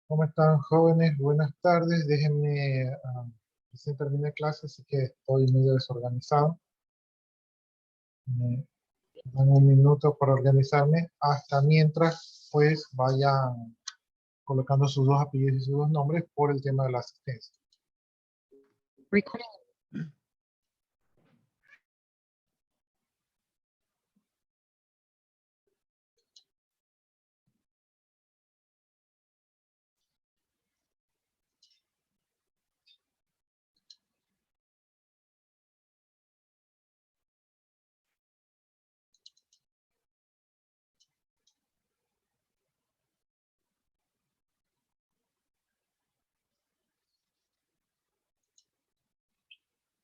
¿Cómo están, jóvenes? Buenas tardes. Déjenme, recién terminé clase, así que estoy medio desorganizado. Me dan un minuto para organizarme hasta mientras, pues, vayan colocando sus dos apellidos y sus dos nombres por el tema de la asistencia.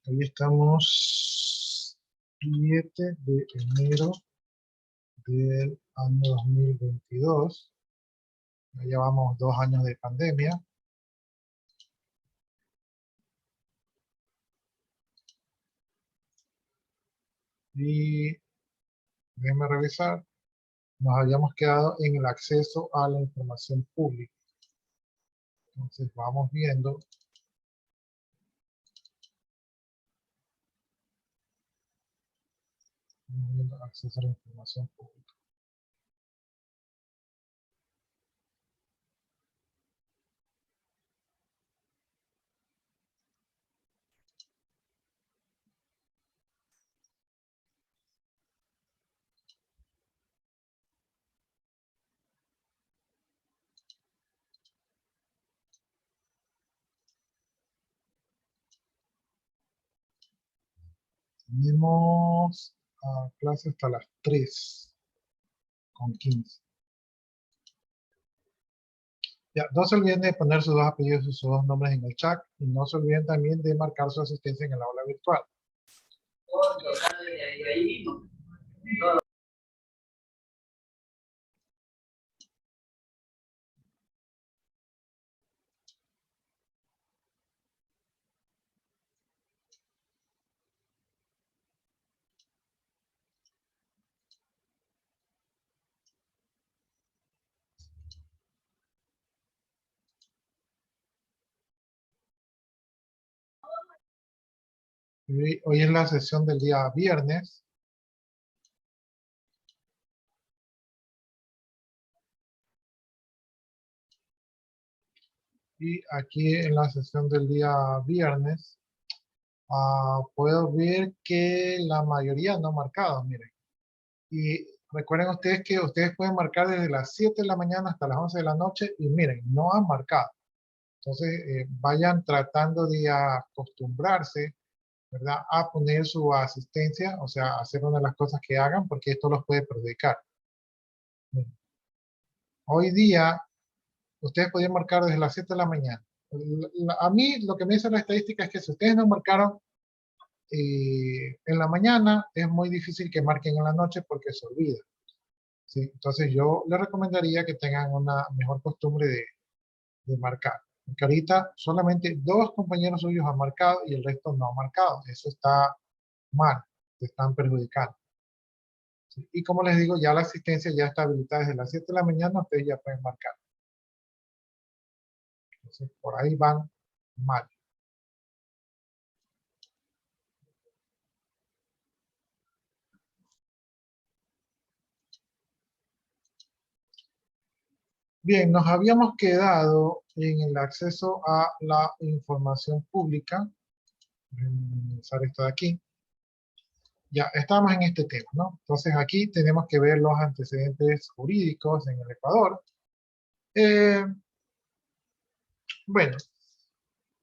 Hoy estamos 7 de enero del año 2022. Ya llevamos 2 años de pandemia. Y déjenme revisar. Nos habíamos quedado en el acceso a la información pública. Entonces vamos viendo acceso a la información pública. Tenemos clase hasta las 3:15. Ya, no se olviden de poner sus dos apellidos y sus dos nombres en el chat. Y no se olviden también de marcar su asistencia en el aula virtual. Hoy es la sesión del día viernes. Y aquí en la sesión del día viernes puedo ver que la mayoría no ha marcado, miren. Y recuerden ustedes que ustedes pueden marcar desde las 7 de la mañana hasta las 11 de la noche y miren, no han marcado. Entonces, vayan tratando de acostumbrarse, ¿verdad?, a poner su asistencia, o sea, hacer una de las cosas que hagan, porque esto los puede perjudicar. Hoy día, ustedes podían marcar desde las 7 de la mañana. A mí, lo que me dice la estadística es que si ustedes no marcaron en la mañana, es muy difícil que marquen en la noche porque se olvida. ¿Sí? Entonces, yo les recomendaría que tengan una mejor costumbre de marcar. Porque ahorita solamente 2 compañeros suyos han marcado y el resto no han marcado. Eso está mal, te están perjudicando. ¿Sí? Y como les digo, ya la asistencia ya está habilitada desde las 7 de la mañana, ustedes ya pueden marcar. Entonces, por ahí van mal. Bien, nos habíamos quedado en el acceso a la información pública. Voy a minimizar esto de aquí. Ya, estamos en este tema, ¿no? Entonces aquí tenemos que ver los antecedentes jurídicos en el Ecuador. Bueno,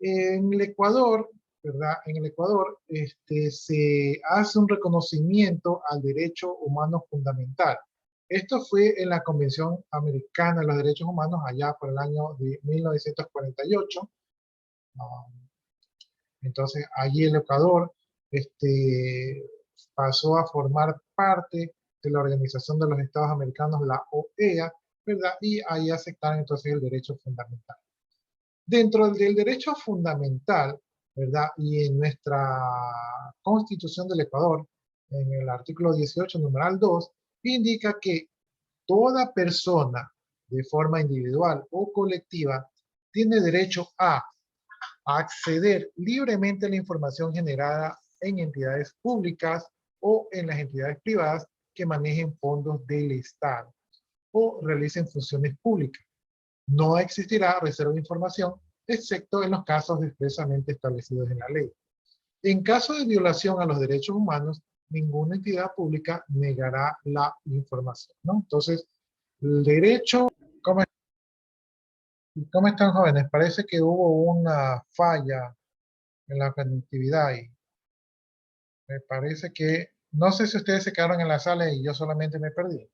en el Ecuador, ¿verdad? En el Ecuador se hace un reconocimiento al derecho humano fundamental. Esto fue en la Convención Americana de los Derechos Humanos allá por el año de 1948. Entonces, allí el Ecuador pasó a formar parte de la Organización de los Estados Americanos, la OEA, ¿verdad? Y ahí aceptaron entonces el derecho fundamental. Dentro del derecho fundamental, ¿verdad? Y en nuestra Constitución del Ecuador, en el artículo 18, numeral 2, indica que toda persona, de forma individual o colectiva, tiene derecho a acceder libremente a la información generada en entidades públicas o en las entidades privadas que manejen fondos del Estado o realicen funciones públicas. No existirá reserva de información, excepto en los casos expresamente establecidos en la ley. En caso de violación a los derechos humanos, ninguna entidad pública negará la información, ¿no? Entonces, el derecho, ¿cómo, cómo están jóvenes? Parece que hubo una falla en la conectividad y me parece que, no sé si ustedes se quedaron en la sala y yo solamente me perdí.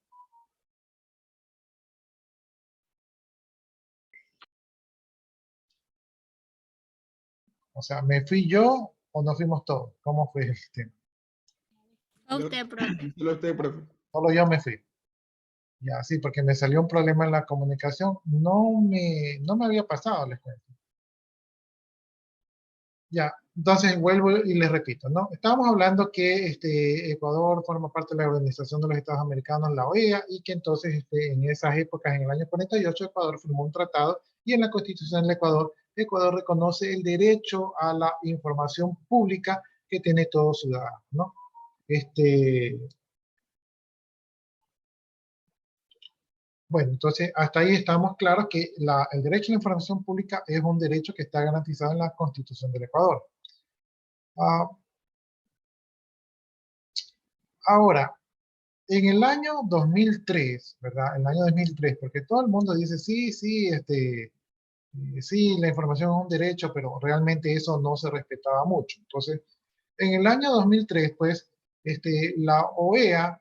O sea, ¿me fui yo o nos fuimos todos? ¿Cómo fue el tema? A usted, profe. Solo usted, profe. Solo yo me fui. Ya, sí, porque me salió un problema en la comunicación. No me había pasado, les cuento. Ya, entonces vuelvo y les repito, ¿no? Estábamos hablando que Ecuador forma parte de la Organización de los Estados Americanos, la OEA, y que entonces en esas épocas, en el año 48, Ecuador firmó un tratado y en la Constitución del Ecuador, Ecuador reconoce el derecho a la información pública que tiene todo ciudadano, ¿no? Bueno, entonces hasta ahí estamos claros que el derecho a la información pública es un derecho que está garantizado en la Constitución del Ecuador. Ah, ahora, en el año 2003, ¿verdad? En el año 2003, porque todo el mundo dice, sí, sí, sí, la información es un derecho, pero realmente eso no se respetaba mucho. Entonces, en el año 2003, pues, la OEA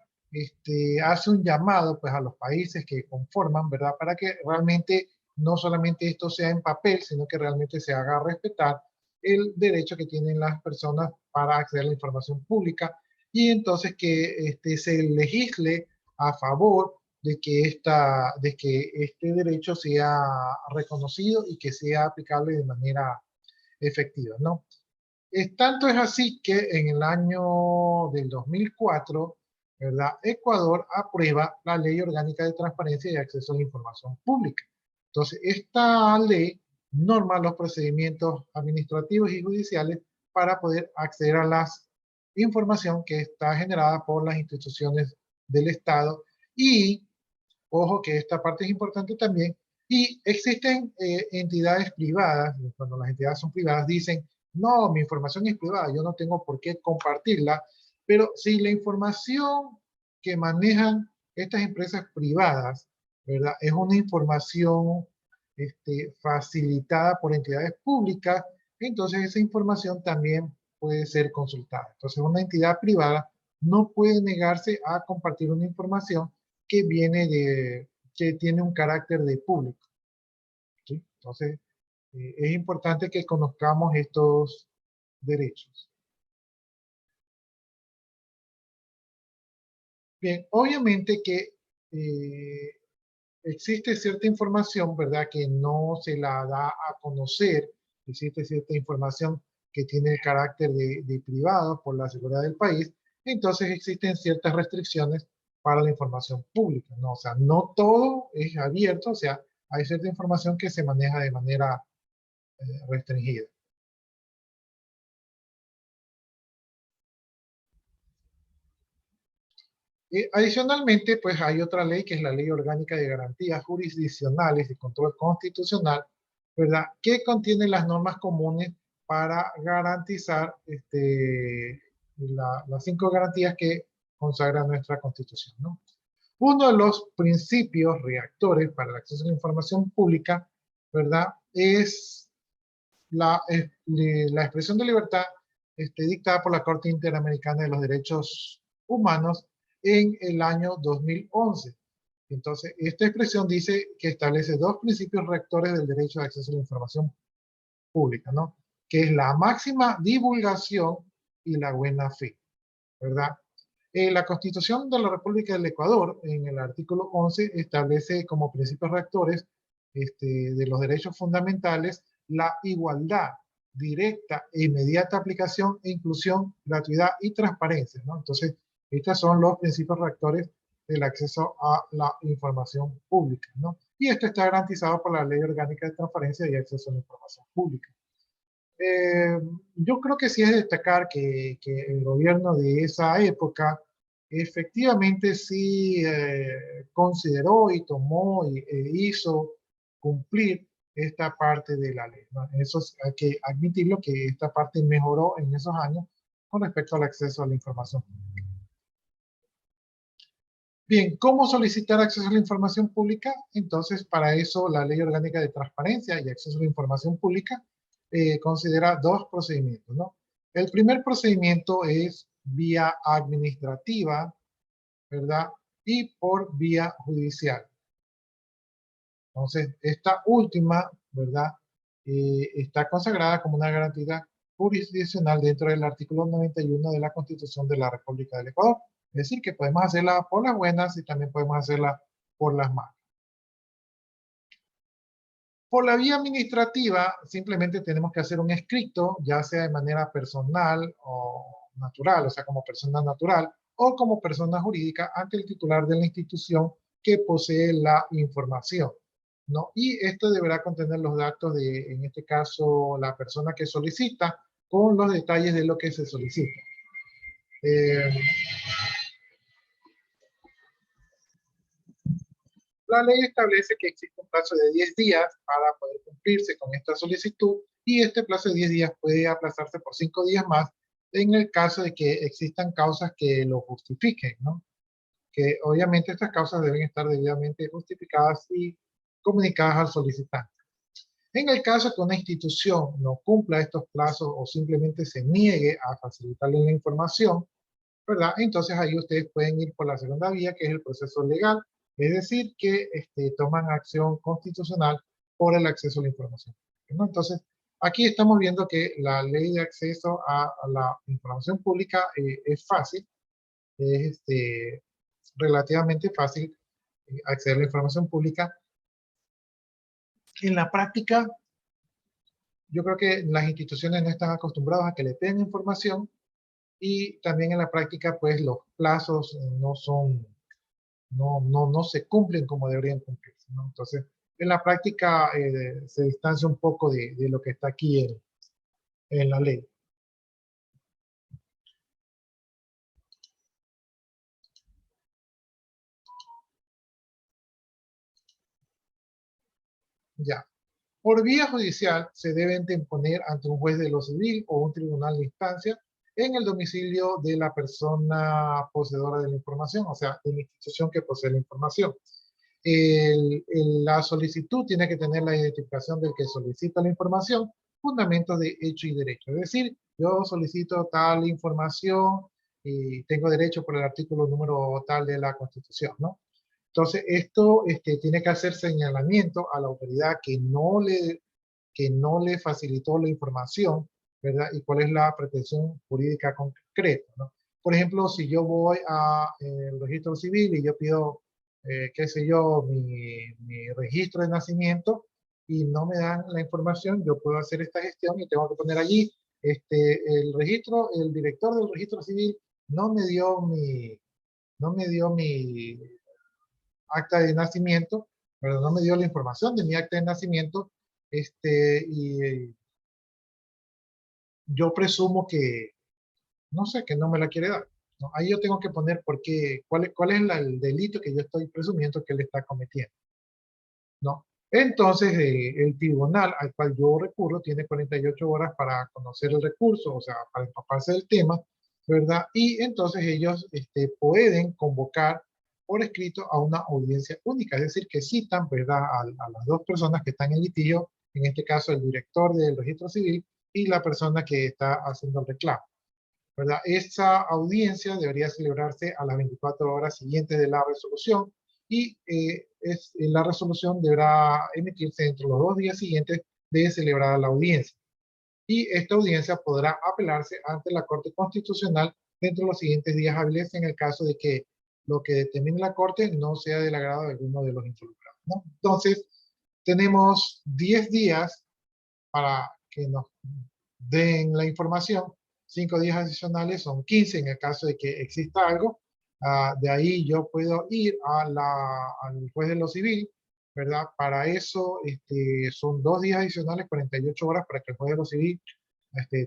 hace un llamado, pues, a los países que conforman, ¿verdad? Para que realmente no solamente esto sea en papel, sino que realmente se haga respetar el derecho que tienen las personas para acceder a la información pública y entonces que se legisle a favor de que este derecho sea reconocido y que sea aplicable de manera efectiva, ¿no? Tanto es así que en el año del 2004, ¿verdad? Ecuador aprueba la Ley Orgánica de Transparencia y Acceso a la Información Pública. Entonces, esta ley norma los procedimientos administrativos y judiciales para poder acceder a la información que está generada por las instituciones del Estado y, ojo que esta parte es importante también, y existen entidades privadas, cuando las entidades son privadas, dicen, no, mi información es privada, yo no tengo por qué compartirla, pero si la información que manejan estas empresas privadas, ¿verdad? Es una información facilitada por entidades públicas, entonces esa información también puede ser consultada. Entonces una entidad privada no puede negarse a compartir una información que viene que tiene un carácter de público, ¿sí? Entonces, es importante que conozcamos estos derechos. Bien, obviamente que existe cierta información, ¿verdad? Que no se la da a conocer, existe cierta información que tiene el carácter de privado por la seguridad del país, entonces existen ciertas restricciones para la información pública, ¿no? O sea, no todo es abierto, o sea, hay cierta información que se maneja de manera restringida. Adicionalmente, pues hay otra ley que es la Ley Orgánica de Garantías Jurisdiccionales y Control Constitucional, ¿verdad? Que contiene las normas comunes para garantizar las 5 garantías que consagra nuestra Constitución, ¿no? Uno de los principios reactores para el acceso a la información pública, ¿verdad? Es la expresión de libertad dictada por la Corte Interamericana de los Derechos Humanos en el año 2011. Entonces, esta expresión dice que establece 2 principios rectores del derecho de acceso a la información pública, ¿no? Que es la máxima divulgación y la buena fe, ¿verdad? La Constitución de la República del Ecuador, en el artículo 11, establece como principios rectores de los derechos fundamentales la igualdad, directa e inmediata aplicación e inclusión, gratuidad y transparencia, ¿no? Entonces, estos son los principios rectores del acceso a la información pública, ¿no? y esto está garantizado por la Ley Orgánica de Transparencia y Acceso a la Información Pública. Eh, yo creo que sí es destacar que el gobierno de esa época efectivamente sí consideró y tomó e hizo cumplir esta parte de la ley, ¿no? Eso hay que admitirlo, que esta parte mejoró en esos años con respecto al acceso a la información pública. Bien, ¿cómo solicitar acceso a la información pública? Entonces, para eso la Ley Orgánica de Transparencia y Acceso a la Información Pública considera dos procedimientos, ¿no? El primer procedimiento es vía administrativa, ¿verdad? Y por vía judicial. Entonces, esta última, ¿verdad? Está consagrada como una garantía jurisdiccional dentro del artículo 91 de la Constitución de la República del Ecuador. Es decir, que podemos hacerla por las buenas y también podemos hacerla por las malas. Por la vía administrativa, simplemente tenemos que hacer un escrito, ya sea de manera personal o natural, o sea, como persona natural, o como persona jurídica ante el titular de la institución que posee la información, ¿no? Y esto deberá contener los datos de, en este caso, la persona que solicita, con los detalles de lo que se solicita. La ley establece que existe un plazo de 10 días para poder cumplirse con esta solicitud y este plazo de 10 días puede aplazarse por 5 días más en el caso de que existan causas que lo justifiquen, ¿no? Que obviamente estas causas deben estar debidamente justificadas y comunicadas al solicitante. En el caso que una institución no cumpla estos plazos o simplemente se niegue a facilitarle la información, ¿verdad? Entonces ahí ustedes pueden ir por la segunda vía, que es el proceso legal, es decir, que toman acción constitucional por el acceso a la información, ¿no? Entonces, aquí estamos viendo que la ley de acceso a la información pública es fácil, es relativamente fácil acceder a la información pública. En la práctica, yo creo que las instituciones no están acostumbradas a que le den información y también en la práctica, pues los plazos no se cumplen como deberían cumplirse, ¿no? Entonces, en la práctica se distancia un poco de lo que está aquí en la ley. Ya. Por vía judicial se deben de imponer ante un juez de lo civil o un tribunal de instancia en el domicilio de la persona poseedora de la información, o sea, de la institución que posee la información. La solicitud tiene que tener la identificación del que solicita la información, fundamentos de hecho y derecho. Es decir, yo solicito tal información y tengo derecho por el artículo número tal de la Constitución, ¿no? Entonces, esto tiene que hacer señalamiento a la autoridad que no le facilitó la información, ¿verdad? Y cuál es la pretensión jurídica concreta, ¿no? Por ejemplo, si yo voy al registro civil y yo pido, qué sé yo, mi registro de nacimiento y no me dan la información, yo puedo hacer esta gestión y tengo que poner allí el director del registro civil no me dio mi acta de nacimiento, pero no me dio la información de mi acta de nacimiento, y yo presumo que, no sé, que no me la quiere dar, ¿no? Ahí yo tengo que poner cuál es el delito que yo estoy presumiendo que él está cometiendo, ¿no? Entonces, el tribunal al cual yo recurro tiene 48 horas para conocer el recurso, o sea, para empaparse del tema, ¿verdad? Y entonces ellos pueden convocar por escrito a una audiencia única, es decir, que citan, ¿verdad?, a las dos personas que están en litigio, en este caso el director del registro civil y la persona que está haciendo el reclamo, ¿verdad? Esta audiencia debería celebrarse a las 24 horas siguientes de la resolución y la resolución deberá emitirse dentro de los 2 días siguientes de celebrar la audiencia. Y esta audiencia podrá apelarse ante la Corte Constitucional dentro de los siguientes días hábiles en el caso de que lo que determine la Corte no sea del agrado de alguno de los involucrados, ¿no? Entonces, tenemos 10 días para que nos den la información. 5 días adicionales son 15 en el caso de que exista algo. De ahí yo puedo ir al juez de lo civil ¿verdad? Para eso son 2 días adicionales, 48 horas para que el juez de lo civil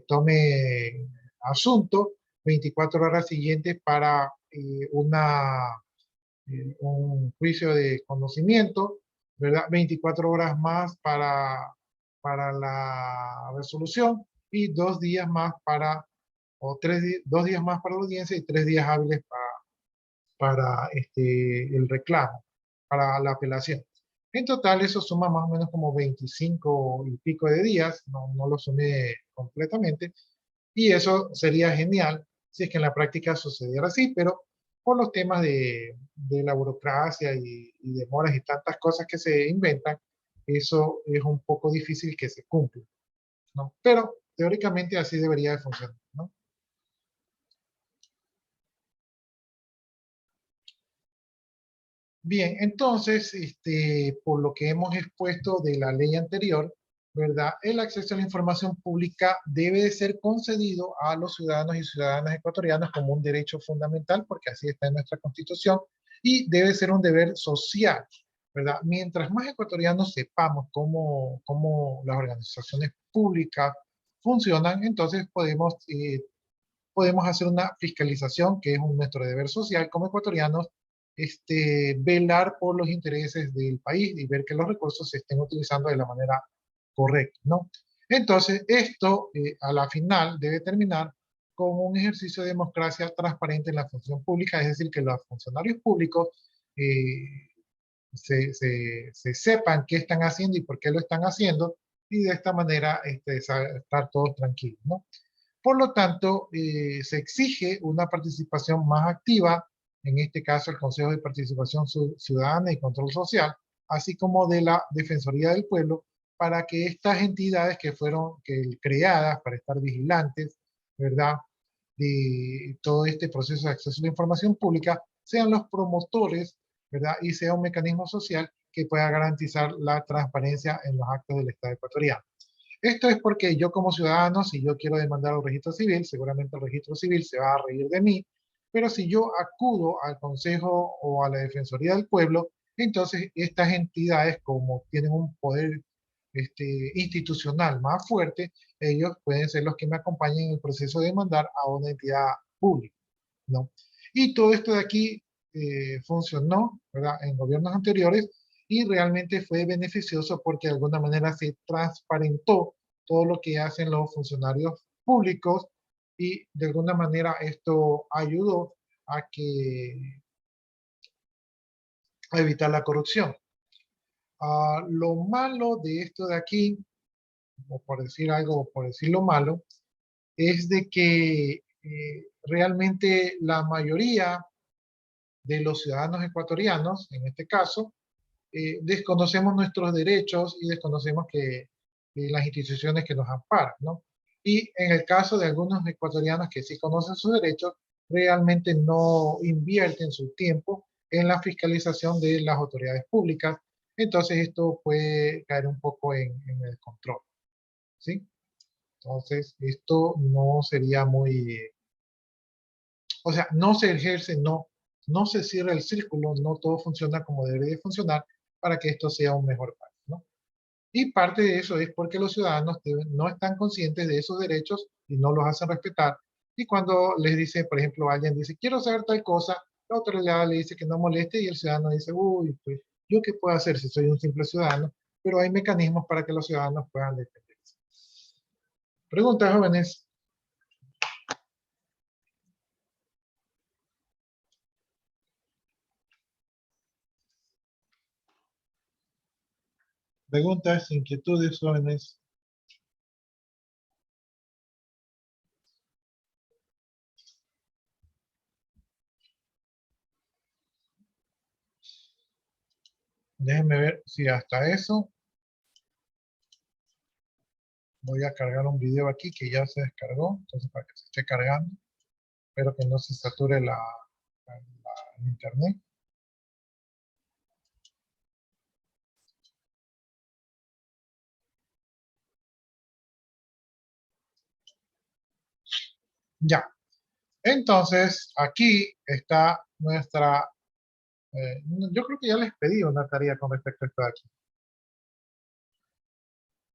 tome asunto, 24 horas siguientes para un juicio de conocimiento, ¿verdad? 24 horas más para la resolución y 2 días más para 2 días más para la audiencia y 3 días hábiles para el reclamo, para la apelación. En total eso suma más o menos como 25 y pico de días, no lo sumé completamente, y eso sería genial si es que en la práctica sucediera así, pero por los temas de la burocracia y demoras y tantas cosas que se inventan, eso es un poco difícil que se cumpla, ¿no? Pero teóricamente así debería de funcionar, ¿no? Bien, entonces, por lo que hemos expuesto de la ley anterior, ¿verdad? El acceso a la información pública debe de ser concedido a los ciudadanos y ciudadanas ecuatorianos como un derecho fundamental, porque así está en nuestra Constitución, y debe ser un deber social, ¿verdad? Mientras más ecuatorianos sepamos cómo las organizaciones públicas funcionan, entonces podemos hacer una fiscalización, que es nuestro deber social como ecuatorianos, velar por los intereses del país y ver que los recursos se estén utilizando de la manera correcta, ¿no? Entonces, esto a la final debe terminar con un ejercicio de democracia transparente en la función pública, es decir, que los funcionarios públicos se sepan qué están haciendo y por qué lo están haciendo, y de esta manera estar todos tranquilos, ¿no? Por lo tanto, se exige una participación más activa, en este caso el Consejo de Participación Ciudadana y Control Social, así como de la Defensoría del Pueblo, para que estas entidades que fueron creadas para estar vigilantes, ¿verdad?, de todo este proceso de acceso a la información pública, sean los promotores, ¿verdad?, y sea un mecanismo social que pueda garantizar la transparencia en los actos del Estado ecuatoriano. Esto es porque yo como ciudadano, si yo quiero demandar al registro civil, seguramente el registro civil se va a reír de mí, pero si yo acudo al Consejo o a la Defensoría del Pueblo, entonces estas entidades, como tienen un poder institucional más fuerte, ellos pueden ser los que me acompañen en el proceso de demandar a una entidad pública, ¿no? Y todo esto de aquí funcionó, ¿verdad?, en gobiernos anteriores, y realmente fue beneficioso porque de alguna manera se transparentó todo lo que hacen los funcionarios públicos, y de alguna manera esto ayudó a evitar la corrupción. Lo malo de esto de aquí, o por decir algo, por decirlo malo, es de que realmente la mayoría de los ciudadanos ecuatorianos, en este caso, desconocemos nuestros derechos y desconocemos las instituciones que nos amparan, ¿no? Y en el caso de algunos ecuatorianos que sí conocen sus derechos, realmente no invierten su tiempo en la fiscalización de las autoridades públicas. Entonces esto puede caer un poco en el control, ¿sí? Entonces esto no sería muy, o sea, no se ejerce, no se cierra el círculo, no todo funciona como debería de funcionar para que esto sea un mejor país, ¿no? Y parte de eso es porque los ciudadanos no están conscientes de esos derechos y no los hacen respetar. Y cuando les dice, por ejemplo, alguien dice, quiero saber tal cosa, la autoridad le dice que no moleste, y el ciudadano dice, uy, pues, ¿yo qué puedo hacer si soy un simple ciudadano? Pero hay mecanismos para que los ciudadanos puedan defenderse. Preguntas, jóvenes. Preguntas, inquietudes, jóvenes. Déjenme ver si hasta eso. Voy a cargar un video aquí que ya se descargó, entonces para que se esté cargando. Espero que no se sature el internet. Ya. Entonces, aquí está Yo creo que ya les pedí una tarea con respecto a esto de aquí.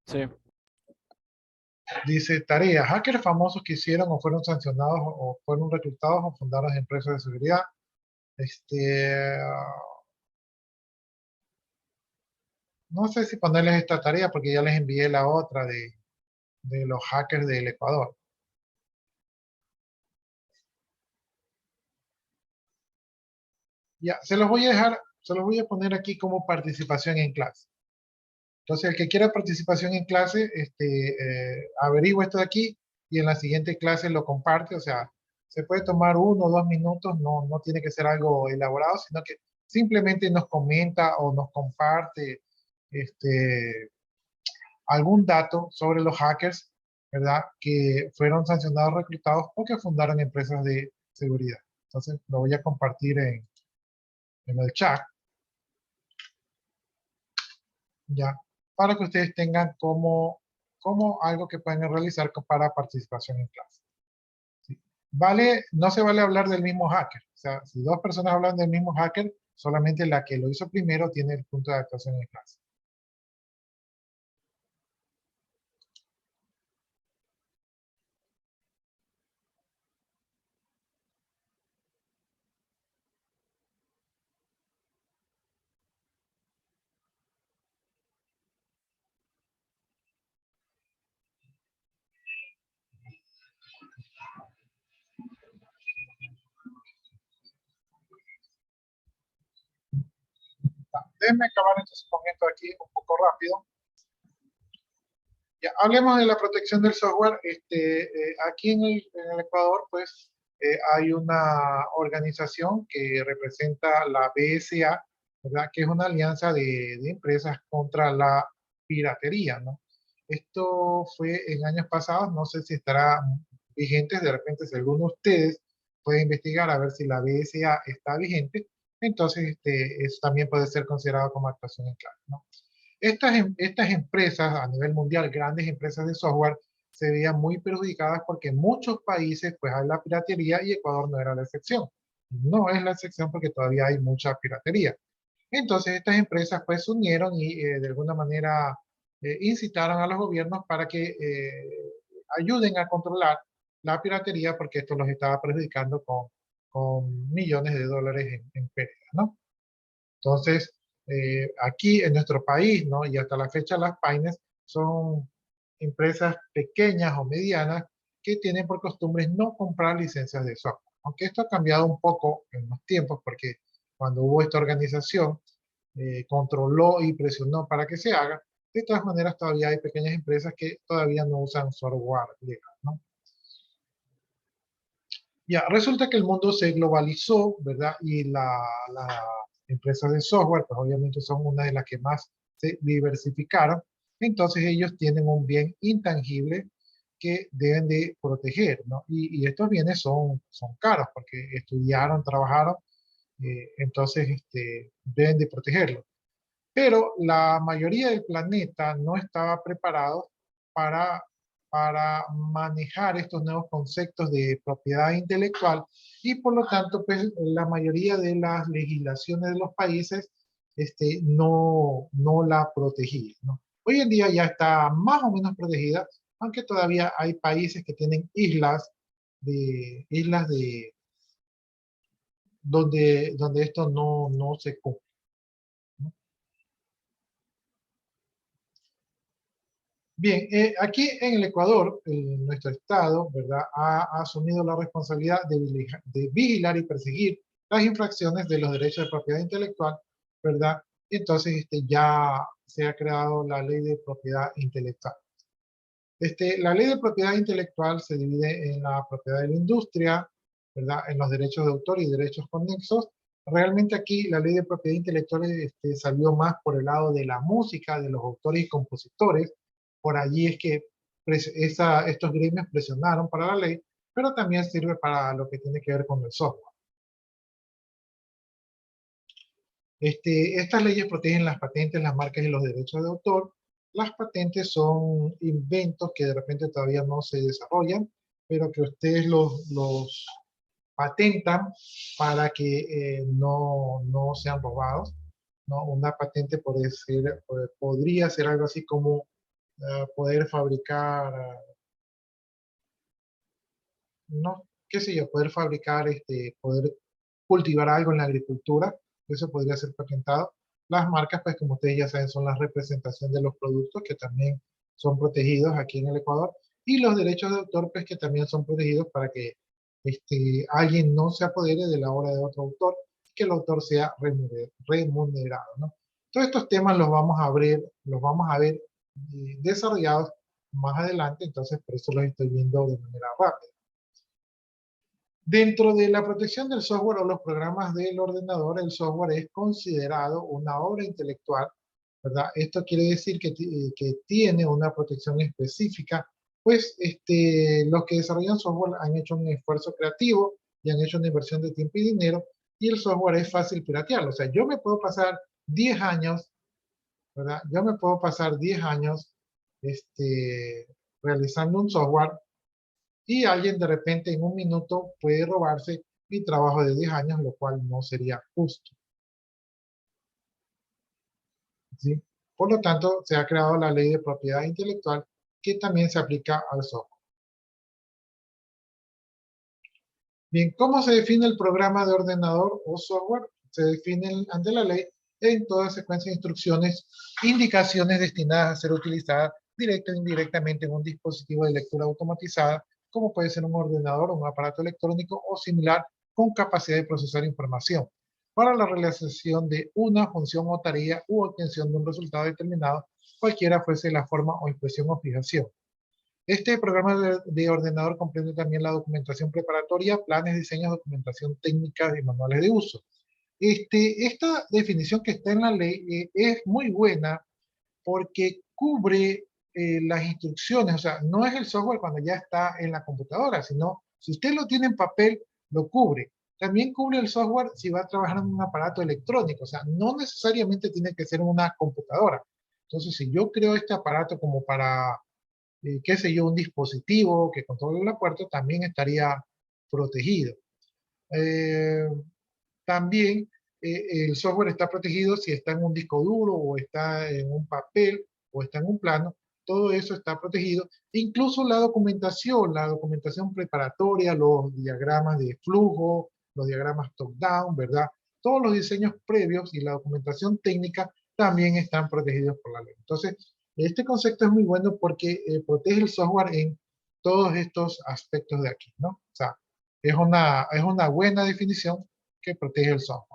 Sí. Dice, tarea, hackers famosos que hicieron o fueron sancionados o fueron reclutados o fundaron empresas de seguridad. No sé si ponerles esta tarea porque ya les envié la otra de los hackers del Ecuador. Ya, se los voy a dejar, se los voy a poner aquí como participación en clase. Entonces, el que quiera participación en clase, averigua esto de aquí y en la siguiente clase lo comparte. O sea, se puede tomar 1 o 2 minutos, no tiene que ser algo elaborado, sino que simplemente nos comenta o nos comparte algún dato sobre los hackers, ¿verdad? Que fueron sancionados, reclutados o que fundaron empresas de seguridad. Entonces, lo voy a compartir en el chat, ya, para que ustedes tengan como algo que pueden realizar para participación en clase. ¿Sí? Vale, no se vale hablar del mismo hacker. O sea, si 2 personas hablan del mismo hacker, solamente la que lo hizo primero tiene el punto de actuación en clase. Déjenme acabar entonces con esto aquí un poco rápido. Ya, hablemos de la protección del software. Aquí en el Ecuador, pues, hay una organización que representa la BSA, ¿verdad? Que es una alianza de empresas contra la piratería, ¿no? Esto fue en años pasados, no sé si estará vigente, de repente si alguno de ustedes puede investigar a ver si la BSA está vigente, entonces eso también puede ser considerado como actuación en clave, ¿no? Estas empresas a nivel mundial, grandes empresas de software, se veían muy perjudicadas porque en muchos países pues hay la piratería y Ecuador no era la excepción. No es la excepción porque todavía hay mucha piratería. Entonces estas empresas pues se unieron y de alguna manera incitaron a los gobiernos para que ayuden a controlar la piratería porque esto los estaba perjudicando con millones de dólares en pérdidas, ¿no? Entonces, aquí en nuestro país, ¿no? Y hasta la fecha las PAINES son empresas pequeñas o medianas que tienen por costumbre no comprar licencias de software. Aunque esto ha cambiado un poco en los tiempos porque cuando hubo esta organización, controló y presionó para que se haga. De todas maneras, todavía hay pequeñas empresas que todavía no usan software legal, ¿no? Ya, resulta que el mundo se globalizó, ¿verdad? Y las empresas de software, pues obviamente son una de las que más se diversificaron. Entonces ellos tienen un bien intangible que deben de proteger, ¿no? Y estos bienes son caros porque estudiaron, trabajaron, entonces deben de protegerlo. Pero la mayoría del planeta no estaba preparado para, para manejar estos nuevos conceptos de propiedad intelectual y por lo tanto, pues la mayoría de las legislaciones de los países no la protegían, ¿no? Hoy en día ya está más o menos protegida, aunque todavía hay países que tienen islas de donde esto no se cumple. Bien, aquí en el Ecuador, nuestro Estado, ¿verdad?, ha asumido la responsabilidad de vigilar y perseguir las infracciones de los derechos de propiedad intelectual, ¿verdad? Entonces, ya se ha creado la ley de propiedad intelectual. La ley de propiedad intelectual se divide en la propiedad de la industria, ¿verdad?, en los derechos de autor y derechos conexos. Realmente aquí la ley de propiedad intelectual salió más por el lado de la música, de los autores y compositores. Por allí es que estos gremios presionaron para la ley, pero también sirve para lo que tiene que ver con el software. Estas leyes protegen las patentes, las marcas y los derechos de autor. Las patentes son inventos que de repente todavía no se desarrollan, pero que ustedes patentan para que no sean robados, ¿no? Una patente podría ser algo así como poder fabricar, no, qué sé yo, poder fabricar, poder cultivar algo en la agricultura, eso podría ser patentado. Las marcas, pues como ustedes ya saben, son la representación de los productos que también son protegidos aquí en el Ecuador, y los derechos de autor, pues que también son protegidos para que alguien no se apodere de la obra de otro autor, y que el autor sea remunerado, ¿no? Todos estos temas los vamos a ver desarrollados más adelante, entonces por eso los estoy viendo de manera rápida. Dentro de la protección del software o los programas del ordenador, el software es considerado una obra intelectual, ¿verdad? Esto quiere decir que tiene una protección específica, pues los que desarrollan software han hecho un esfuerzo creativo y han hecho una inversión de tiempo y dinero, y el software es fácil piratearlo. O sea, yo me puedo pasar 10 años, ¿verdad? Yo me puedo pasar 10 años realizando un software, y alguien de repente en un minuto puede robarse mi trabajo de 10 años, lo cual no sería justo, ¿sí? Por lo tanto, se ha creado la ley de propiedad intelectual que también se aplica al software. Bien, ¿cómo se define el programa de ordenador o software? Se define ante la ley en toda secuencia de instrucciones, indicaciones destinadas a ser utilizadas directa o indirectamente en un dispositivo de lectura automatizada, como puede ser un ordenador o un aparato electrónico o similar con capacidad de procesar información, para la realización de una función o tarea u obtención de un resultado determinado, cualquiera fuese la forma o expresión o fijación. Este programa de ordenador comprende también la documentación preparatoria, planes, diseños, documentación técnica y manuales de uso. Esta definición que está en la ley es muy buena porque cubre las instrucciones, o sea, no es el software cuando ya está en la computadora, sino si usted lo tiene en papel, lo cubre. También cubre el software si va a trabajar en un aparato electrónico, o sea, no necesariamente tiene que ser una computadora. Entonces, si yo creo este aparato como para qué sé yo, un dispositivo que controle la puerta, también estaría protegido. Eh, También el software está protegido si está en un disco duro o está en un papel o está en un plano. Todo eso está protegido. Incluso la documentación preparatoria, los diagramas de flujo, los diagramas top-down, ¿verdad? Todos los diseños previos y la documentación técnica también están protegidos por la ley. Entonces, este concepto es muy bueno porque protege el software en todos estos aspectos de aquí, ¿no? O sea, es una buena definición que protege el software.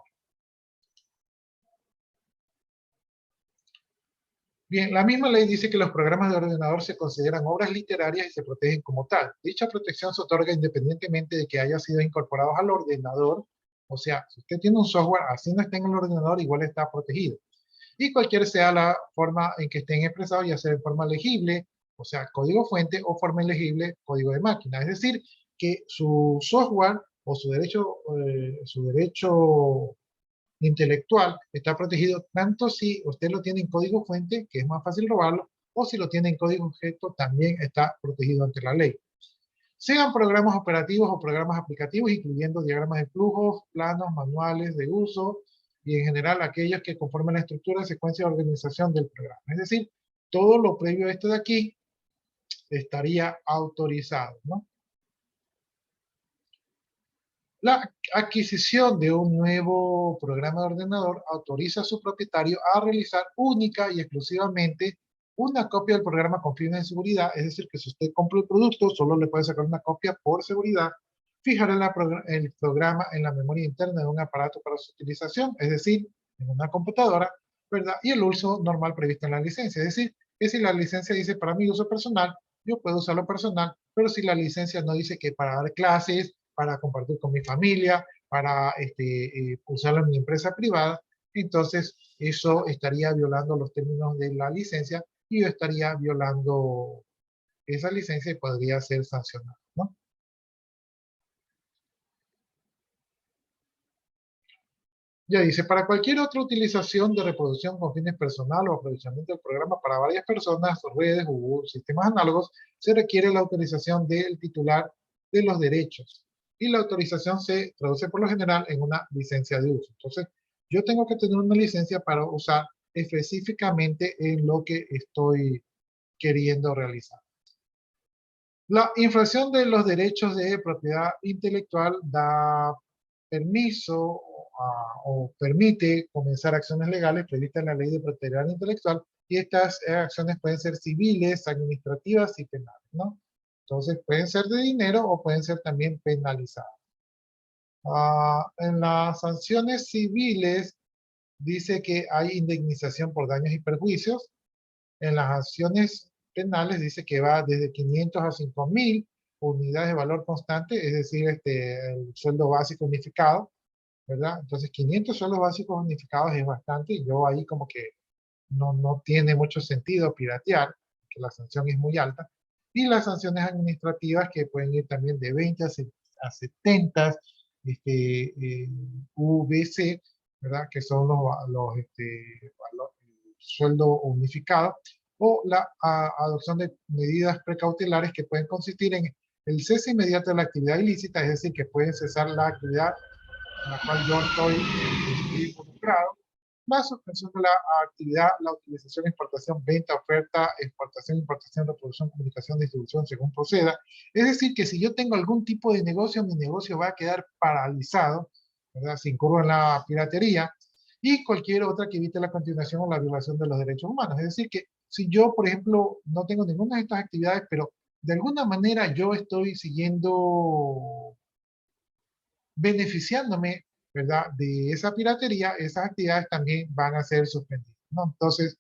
Bien, la misma ley dice que los programas de ordenador se consideran obras literarias y se protegen como tal. Dicha protección se otorga independientemente de que haya sido incorporados al ordenador. O sea, si usted tiene un software, así no está en el ordenador, igual está protegido. Y cualquier sea la forma en que estén expresados, ya sea de forma legible, o sea, código fuente, o forma ilegible, código de máquina. Es decir, que su software o su derecho intelectual está protegido tanto si usted lo tiene en código fuente, que es más fácil robarlo, o si lo tiene en código objeto, también está protegido ante la ley. Sean programas operativos o programas aplicativos, incluyendo diagramas de flujos, planos, manuales de uso, y en general aquellos que conforman la estructura, secuencia de organización del programa. Es decir, todo lo previo a esto de aquí estaría autorizado, ¿no? La adquisición de un nuevo programa de ordenador autoriza a su propietario a realizar única y exclusivamente una copia del programa con fines de seguridad, es decir, que si usted compra el producto, solo le puede sacar una copia por seguridad, fijar el programa en la memoria interna de un aparato para su utilización, es decir, en una computadora, ¿verdad? Y el uso normal previsto en la licencia, es decir, que si la licencia dice para mi uso personal, yo puedo usarlo personal, pero si la licencia no dice que para dar clases, para compartir con mi familia, para usarlo en mi empresa privada, entonces eso estaría violando los términos de la licencia y yo estaría violando esa licencia y podría ser sancionado, ¿no? Ya dice, para cualquier otra utilización de reproducción con fines personal o aprovechamiento del programa para varias personas, redes u sistemas análogos, se requiere la autorización del titular de los derechos. y la autorización se traduce por lo general en una licencia de uso. Entonces, yo tengo que tener una licencia para usar específicamente en lo que estoy queriendo realizar. La infracción de los derechos de propiedad intelectual da permiso o permite comenzar acciones legales previstas en la Ley de Propiedad Intelectual, y estas acciones pueden ser civiles, administrativas y penales, ¿no? Entonces pueden ser de dinero o pueden ser también penalizadas. En las sanciones civiles dice que hay indemnización por daños y perjuicios. En las acciones penales dice que va desde 500 a 5.000 unidades de valor constante, es decir, el sueldo básico unificado, ¿verdad? Entonces 500 sueldos básicos unificados es bastante, y yo ahí como que no tiene mucho sentido piratear, que la sanción es muy alta. Y las sanciones administrativas que pueden ir también de 20 a 70 VC, ¿verdad? Que son el sueldo unificado, o la adopción de medidas precautelares que pueden consistir en el cese inmediato de la actividad ilícita, es decir, que pueden cesar la actividad en la cual yo estoy involucrado, la suspensión de la actividad, la utilización, exportación, venta, oferta, exportación, importación, reproducción, comunicación, distribución, según proceda. Es decir, que si yo tengo algún tipo de negocio, mi negocio va a quedar paralizado, ¿verdad? Si incurro en la piratería, y cualquier otra que evite la continuación o la violación de los derechos humanos. Es decir, que si yo, por ejemplo, no tengo ninguna de estas actividades, pero de alguna manera yo estoy siguiendo, beneficiándome, ¿verdad?, de esa piratería, esas actividades también van a ser suspendidas, ¿no? Entonces,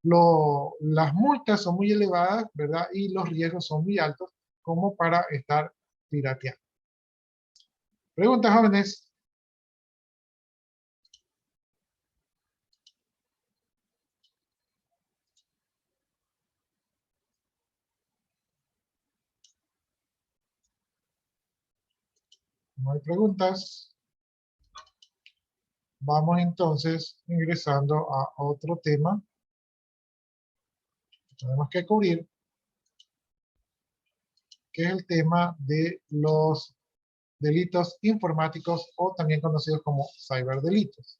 las multas son muy elevadas, ¿verdad? Y los riesgos son muy altos como para estar pirateando. Preguntas, jóvenes. No hay preguntas. Vamos entonces ingresando a otro tema que tenemos que cubrir, que es el tema de los delitos informáticos, o también conocidos como ciberdelitos.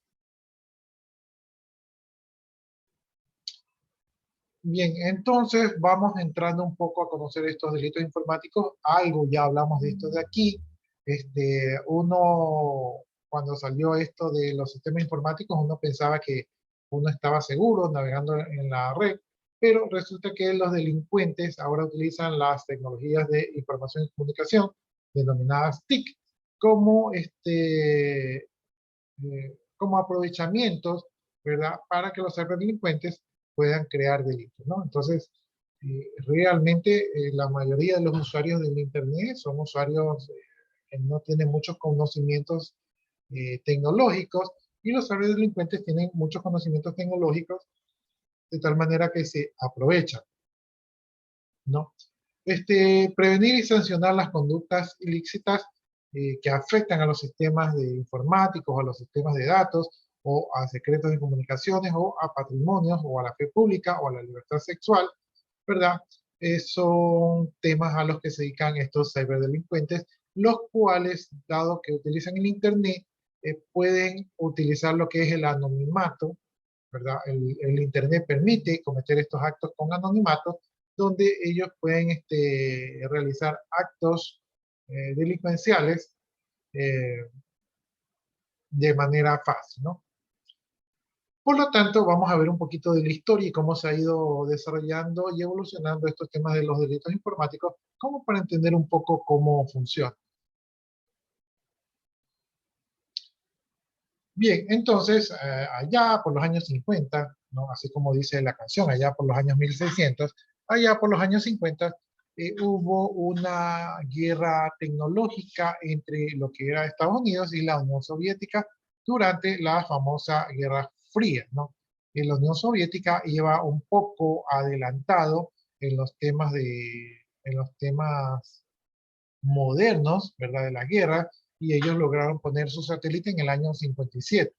Bien, entonces vamos entrando un poco a conocer estos delitos informáticos. Algo ya hablamos de esto de aquí. Cuando salió esto de los sistemas informáticos, uno pensaba que uno estaba seguro navegando en la red, pero resulta que los delincuentes ahora utilizan las tecnologías de información y comunicación, denominadas TIC, como, como aprovechamientos, ¿verdad?, para que los ciberdelincuentes puedan crear delitos, ¿no? Entonces, realmente la mayoría de los usuarios del Internet son usuarios que no tienen muchos conocimientos tecnológicos, y los ciberdelincuentes tienen muchos conocimientos tecnológicos, de tal manera que se aprovechan, ¿no? Prevenir y sancionar las conductas ilícitas que afectan a los sistemas de informáticos, a los sistemas de datos, o a secretos de comunicaciones, o a patrimonios, o a la fe pública, o a la libertad sexual, ¿verdad? Son temas a los que se dedican estos ciberdelincuentes, los cuales, dado que utilizan el Internet, pueden utilizar lo que es el anonimato, ¿verdad? El Internet permite cometer estos actos con anonimato, donde ellos pueden realizar actos delincuenciales eh, de manera fácil, ¿no? Por lo tanto, vamos a ver un poquito de la historia y cómo se ha ido desarrollando y evolucionando estos temas de los delitos informáticos, como para entender un poco cómo funciona. Bien, entonces, allá por los años 50, ¿no?, así como dice la canción, allá por los años 1600, allá por los años 50, hubo una guerra tecnológica entre lo que era Estados Unidos y la Unión Soviética durante la famosa Guerra Fría, ¿no? Y la Unión Soviética iba un poco adelantado en los temas modernos, ¿verdad?, de la guerra, y ellos lograron poner su satélite en el año 57.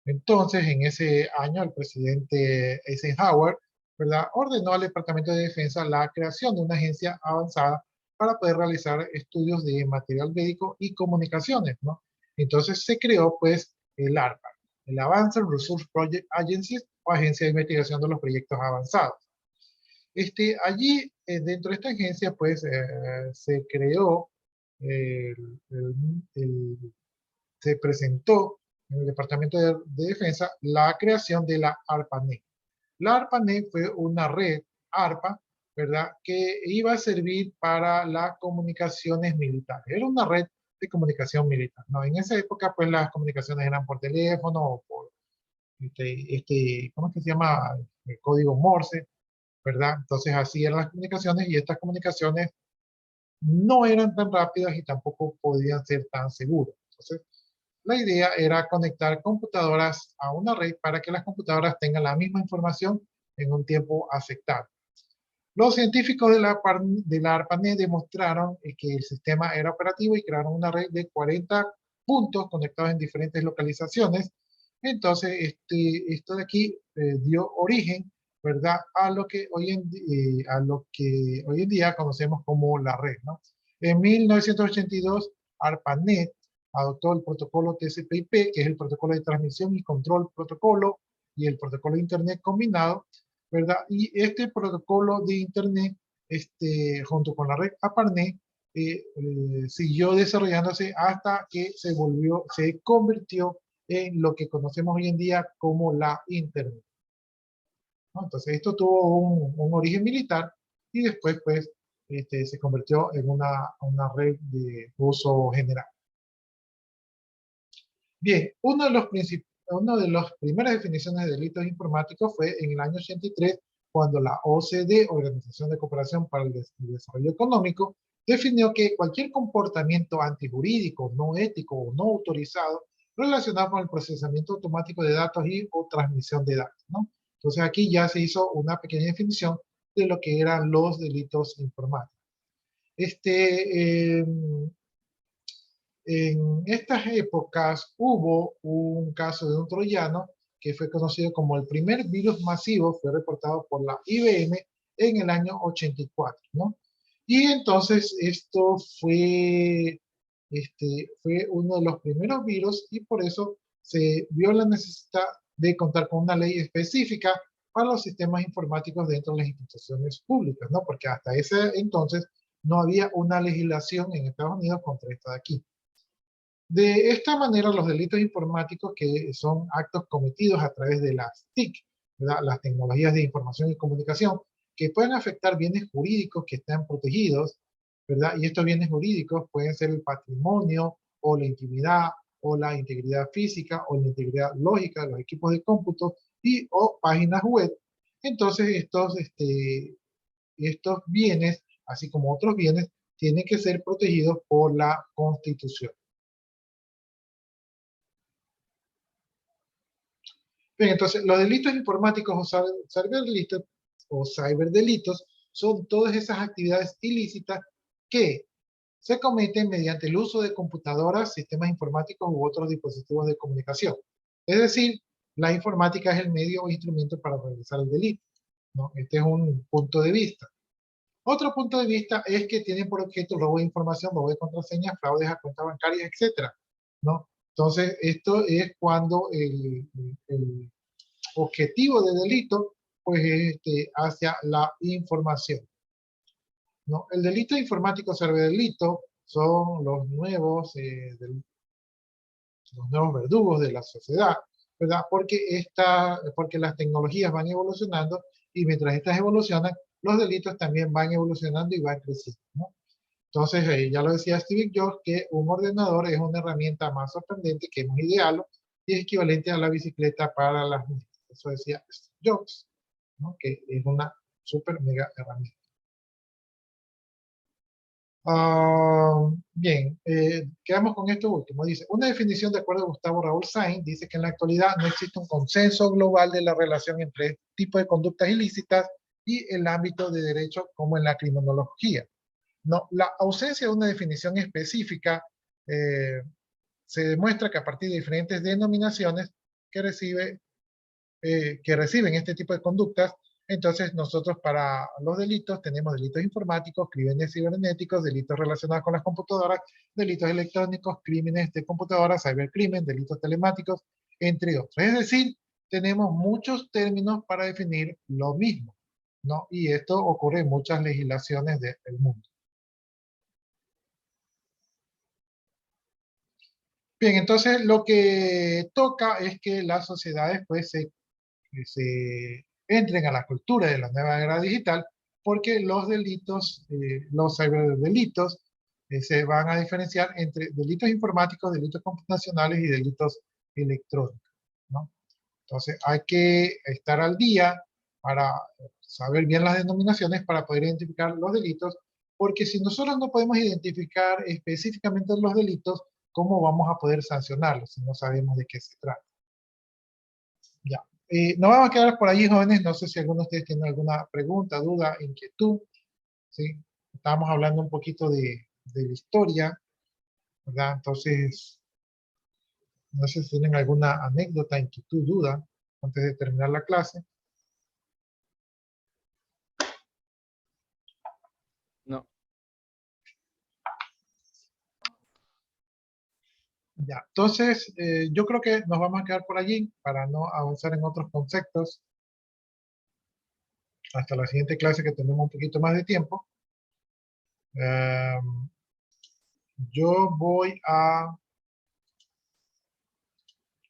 Entonces, en ese año, el presidente Eisenhower, ¿verdad?, ordenó al Departamento de Defensa la creación de una agencia avanzada para poder realizar estudios de material médico y comunicaciones, ¿no? Entonces se creó pues el ARPA, el Advanced Research Project Agency, o Agencia de Investigación de los Proyectos Avanzados. Allí, dentro de esta agencia, pues, se creó, el- el- el- se presentó en el Departamento de Defensa la creación de la ARPANET. La ARPANET fue una red ARPA, ¿verdad?, que iba a servir para las comunicaciones militares. Era una red de comunicación militar, ¿no? En esa época, pues, las comunicaciones eran por teléfono o por, ¿cómo es que se llama? El código Morse, ¿verdad? Entonces así eran las comunicaciones y estas comunicaciones no eran tan rápidas y tampoco podían ser tan seguras. Entonces la idea era conectar computadoras a una red para que las computadoras tengan la misma información en un tiempo aceptable. Los científicos de la ARPANET demostraron que el sistema era operativo y crearon una red de 40 puntos conectados en diferentes localizaciones. Entonces, esto de aquí dio origen, ¿verdad?, a lo que hoy en día conocemos como la red, ¿no? En 1982, ARPANET adoptó el protocolo TCP/IP, que es el protocolo de transmisión y control protocolo, y el protocolo de Internet combinado, ¿verdad? Y este protocolo de Internet, junto con la red ARPANET, siguió desarrollándose hasta que se convirtió en lo que conocemos hoy en día como la Internet, ¿no? Entonces esto tuvo un origen militar y después pues se convirtió en una red de uso general. Bien, una de las primeras definiciones de delitos informáticos fue en el año 83, cuando la OCDE, Organización de Cooperación para el Desarrollo Económico, definió que cualquier comportamiento antijurídico, no ético o no autorizado relacionado con el procesamiento automático de datos y o transmisión de datos, ¿no? Entonces aquí ya se hizo una pequeña definición de lo que eran los delitos informáticos. En estas épocas hubo un caso de un troyano que fue conocido como el primer virus masivo, fue reportado por la IBM en el año 84, ¿no? Y entonces esto fue uno de los primeros virus y por eso se vio la necesidad de contar con una ley específica para los sistemas informáticos dentro de las instituciones públicas, ¿no? Porque hasta ese entonces no había una legislación en Estados Unidos contra esto de aquí. De esta manera, los delitos informáticos, que son actos cometidos a través de las TIC, ¿verdad?, las tecnologías de información y comunicación, que pueden afectar bienes jurídicos que están protegidos, ¿verdad? Y estos bienes jurídicos pueden ser el patrimonio, o la intimidad, o la integridad física, o la integridad lógica de los equipos de cómputo, y o páginas web. Entonces, estos bienes, así como otros bienes, tienen que ser protegidos por la Constitución. Bien, entonces, los delitos informáticos o ciberdelitos son todas esas actividades ilícitas que se cometen mediante el uso de computadoras, sistemas informáticos u otros dispositivos de comunicación. Es decir, la informática es el medio o instrumento para realizar el delito, ¿no? Este es un punto de vista. Otro punto de vista es que tienen por objeto robo de información, robo de contraseñas, fraudes a cuentas bancarias, etcétera, ¿no? Entonces, esto es cuando el objetivo de delito, pues, hacia la información, ¿no? El delito informático ciberdelito son los nuevos verdugos de la sociedad, ¿verdad? Porque las tecnologías van evolucionando y mientras estas evolucionan, los delitos también van evolucionando y van creciendo, ¿no? Entonces, ya lo decía Steve Jobs, que un ordenador es una herramienta más sorprendente, que es un ideal y es equivalente a la bicicleta para las niñas. Eso decía Steve Jobs, ¿no?, que es una super mega herramienta. Bien, quedamos con esto último. Dice, una definición de acuerdo a Gustavo Raúl Sainz dice que en la actualidad no existe un consenso global de la relación entre este tipo de conductas ilícitas y el ámbito de derecho como en la criminología. No, la ausencia de una definición específica se demuestra que a partir de diferentes denominaciones que reciben este tipo de conductas, Entonces, nosotros para los delitos tenemos delitos informáticos, crímenes cibernéticos, delitos relacionados con las computadoras, delitos electrónicos, crímenes de computadoras, cibercrimen, delitos telemáticos, entre otros. Es decir, tenemos muchos términos para definir lo mismo, ¿no? Y esto ocurre en muchas legislaciones del mundo. Bien, entonces lo que toca es que las sociedades pues se entren a la cultura de la nueva era digital, porque los delitos, los ciberdelitos, se van a diferenciar entre delitos informáticos, delitos computacionales y delitos electrónicos, ¿no? Entonces hay que estar al día para saber bien las denominaciones para poder identificar los delitos, porque si nosotros no podemos identificar específicamente los delitos, ¿cómo vamos a poder sancionarlos si no sabemos de qué se trata? Ya. Nos vamos a quedar por ahí, jóvenes. No sé si alguno de ustedes tiene alguna pregunta, duda, inquietud. ¿Sí? Estábamos hablando un poquito de la historia, ¿verdad? Entonces, no sé si tienen alguna anécdota, inquietud, duda, antes de terminar la clase. No. Ya. Entonces, yo creo que nos vamos a quedar por allí para no avanzar en otros conceptos hasta la siguiente clase que tenemos un poquito más de tiempo. Yo voy a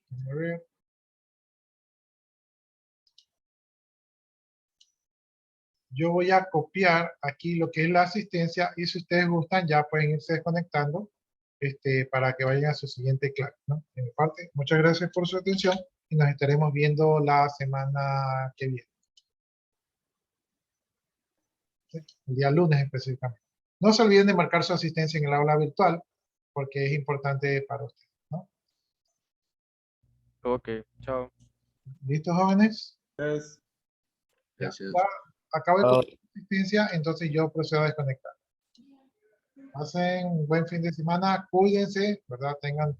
ver. Yo voy a copiar aquí lo que es la asistencia y si ustedes gustan ya pueden irse desconectando para que vayan a su siguiente clase, ¿no? De mi parte, muchas gracias por su atención y nos estaremos viendo la semana que viene. ¿Sí? El día lunes específicamente. No se olviden de marcar su asistencia en el aula virtual porque es importante para ustedes, ¿no? Ok, chao. ¿Listos, jóvenes? Yes. Ya. Yes, yes. Ya acabo de Chao. copiar la asistencia, entonces yo procedo a desconectar. Pasen un buen fin de semana, cuídense, ¿verdad? Tengan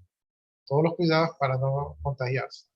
todos los cuidados para no contagiarse.